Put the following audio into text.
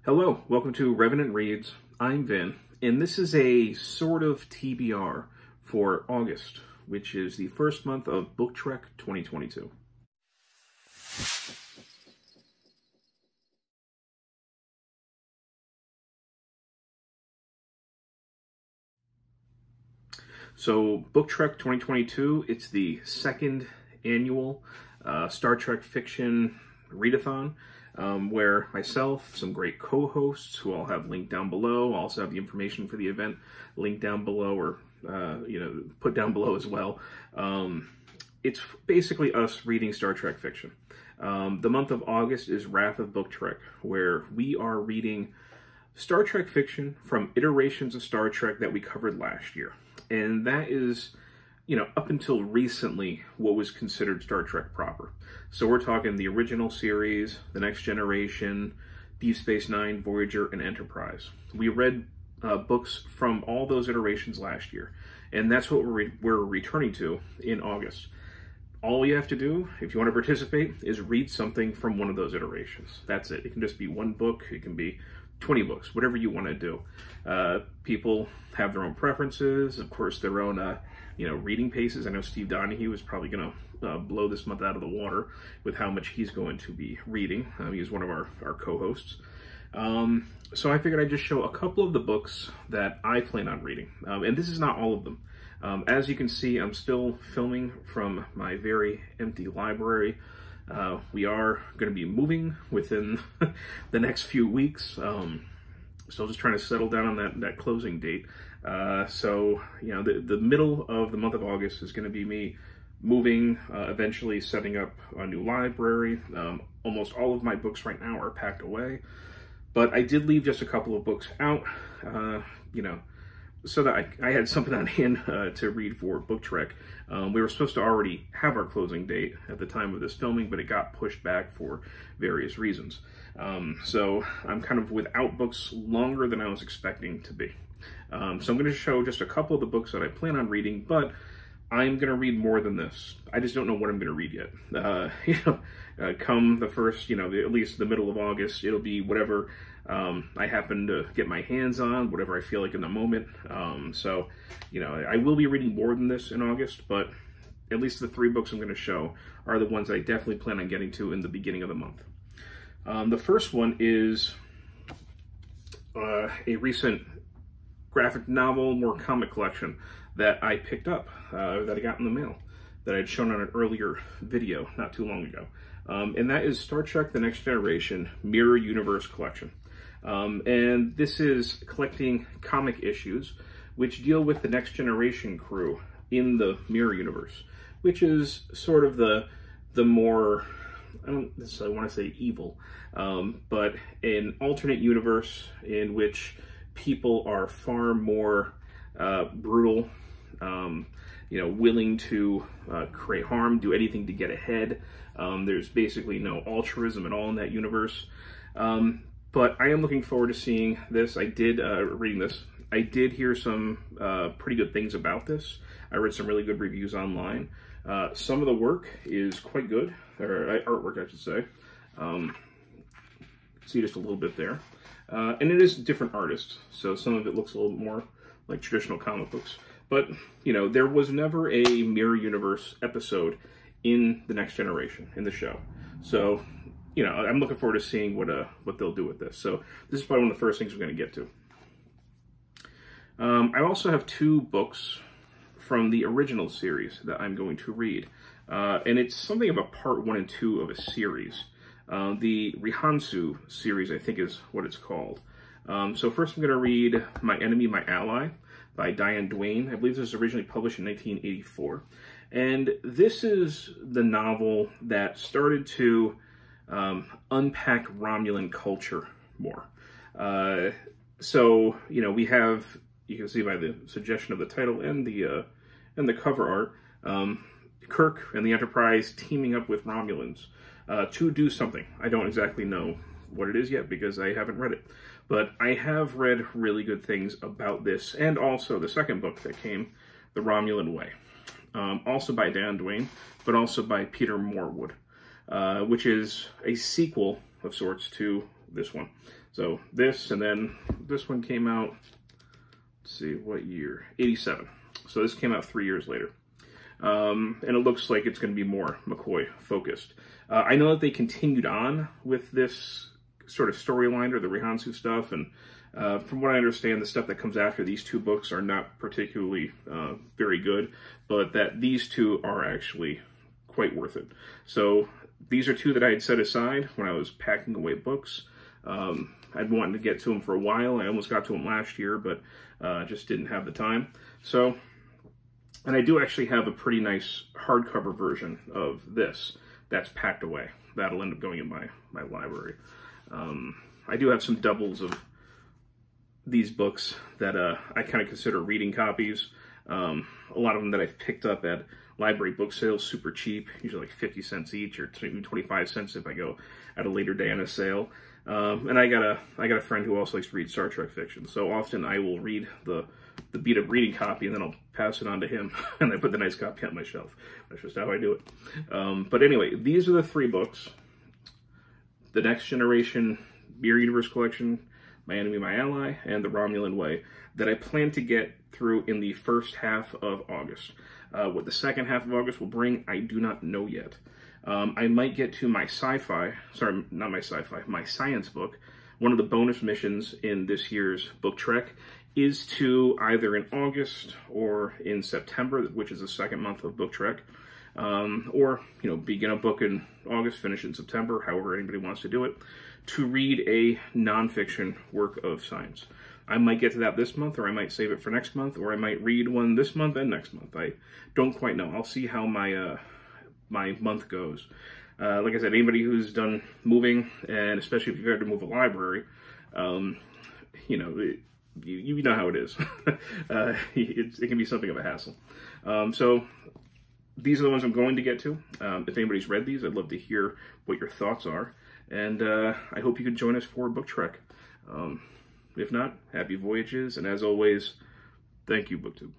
Hello, welcome to Revenant Reads. I'm Vin, and this is a sort of TBR for August, which is the first month of Book Trek 2022. So, Book Trek 2022, it's the second annual Star Trek fiction readathon, where myself, some great co-hosts who I'll have linked down below, I'll also have the information for the event linked down below or put down below as well. It's basically us reading Star Trek fiction. The month of August is Wrath of Book Trek, where we are reading Star Trek fiction from iterations of Star Trek that we covered last year. And that is, up until recently, what was considered Star Trek proper. So we're talking the original series, The Next Generation, Deep Space Nine, Voyager, and Enterprise. We read books from all those iterations last year, and that's what we're returning to in August. All you have to do, if you want to participate, is read something from one of those iterations. That's it. It can just be one book. It can be 20 books, whatever you want to do. People have their own preferences, of course, their own, reading paces. I know Steve Donahue is probably going to blow this month out of the water with how much he's going to be reading. He's one of our co-hosts. So I figured I'd just show a couple of the books that I plan on reading. And this is not all of them. As you can see, I'm still filming from my very empty library. We are going to be moving within the next few weeks. Still just trying to settle down on that closing date. So, the middle of the month of August is going to be me moving, eventually setting up a new library. Almost all of my books right now are packed away. But I did leave just a couple of books out, so that I had something on hand to read for Book Trek. We were supposed to already have our closing date at the time of this filming, but it got pushed back for various reasons. So I'm kind of without books longer than I was expecting to be. So I'm going to show just a couple of the books that I plan on reading, but I'm going to read more than this. I just don't know what I'm going to read yet. Come the first, at least the middle of August, it'll be whatever I happen to get my hands on, whatever I feel like in the moment. I will be reading more than this in August, but at least the 3 books I'm going to show are the ones I definitely plan on getting to in the beginning of the month. The first one is a recent graphic novel, more comic collection that I picked up, that I got in the mail, that I had shown on an earlier video not too long ago. And that is Star Trek The Next Generation Mirror Universe Collection. And this is collecting comic issues which deal with the Next Generation crew in the Mirror Universe, which is sort of the more, I don't necessarily want to say evil, but an alternate universe in which people are far more brutal, willing to create harm, do anything to get ahead. There's basically no altruism at all in that universe. But I am looking forward to seeing this. I did, reading this, I did hear some pretty good things about this. I read some really good reviews online. Some of the work is quite good, or artwork I should say. See just a little bit there. And it is different artists, so some of it looks a little bit more like traditional comic books. But, there was never a Mirror Universe episode in The Next Generation, in the show. So, I'm looking forward to seeing what they'll do with this. So this is probably one of the first things we're going to get to. I also have 2 books from the original series that I'm going to read. And it's something of a part 1 and 2 of a series. The Rihansu series, I think is what it's called. So first I'm going to read My Enemy, My Ally by Diane Duane. I believe this was originally published in 1984. And this is the novel that started to unpack Romulan culture more. We have, you can see by the suggestion of the title and the cover art, Kirk and the Enterprise teaming up with Romulans to do something. I don't exactly know what it is yet because I haven't read it. But I have read really good things about this, and also the second book that came, The Romulan Way. Also by Dan Duane, but also by Peter Morwood, which is a sequel of sorts to this one. So this, and then this one came out, let's see, what year? 87. So this came out 3 years later. And it looks like it's going to be more McCoy focused. I know that they continued on with this sort of storyline or the Rihansu stuff, and from what I understand, the stuff that comes after these two books are not particularly very good, but that these two are actually quite worth it. So these are two that I had set aside when I was packing away books. I'd wanted to get to them for a while. I almost got to them last year, but just didn't have the time. So, and I do actually have a pretty nice hardcover version of this that's packed away. That'll end up going in my library. I do have some doubles of these books that I kind of consider reading copies. A lot of them that I've picked up at library book sales, super cheap, usually like 50 cents each, or even 25 cents if I go at a later day on a sale. And I got a friend who also likes to read Star Trek fiction, so often I will read the beat up reading copy and then I'll pass it on to him, and I put the nice copy on my shelf. That's just how I do it. But anyway, these are the three books: The Next Generation Mirror Universe Collection, My Enemy, My Ally, and The Romulan Way, that I plan to get through in the first half of August. What the second half of August will bring, I do not know yet. I might get to my sci-fi, sorry, not my sci-fi, my science book. One of the bonus missions in this year's Book Trek is to either in August or in September, which is the second month of Book Trek, or, you know, begin a book in August, finish in September, however anybody wants to do it, to read a nonfiction work of science. I might get to that this month, or I might save it for next month, or I might read one this month and next month. I don't quite know. I'll see how my my month goes. Like I said, anybody who's done moving, and especially if you've had to move a library, you know, you know how it is. It can be something of a hassle. So these are the ones I'm going to get to. If anybody's read these, I'd love to hear what your thoughts are. And I hope you can join us for Book Trek. If not, happy voyages. And as always, thank you, BookTube.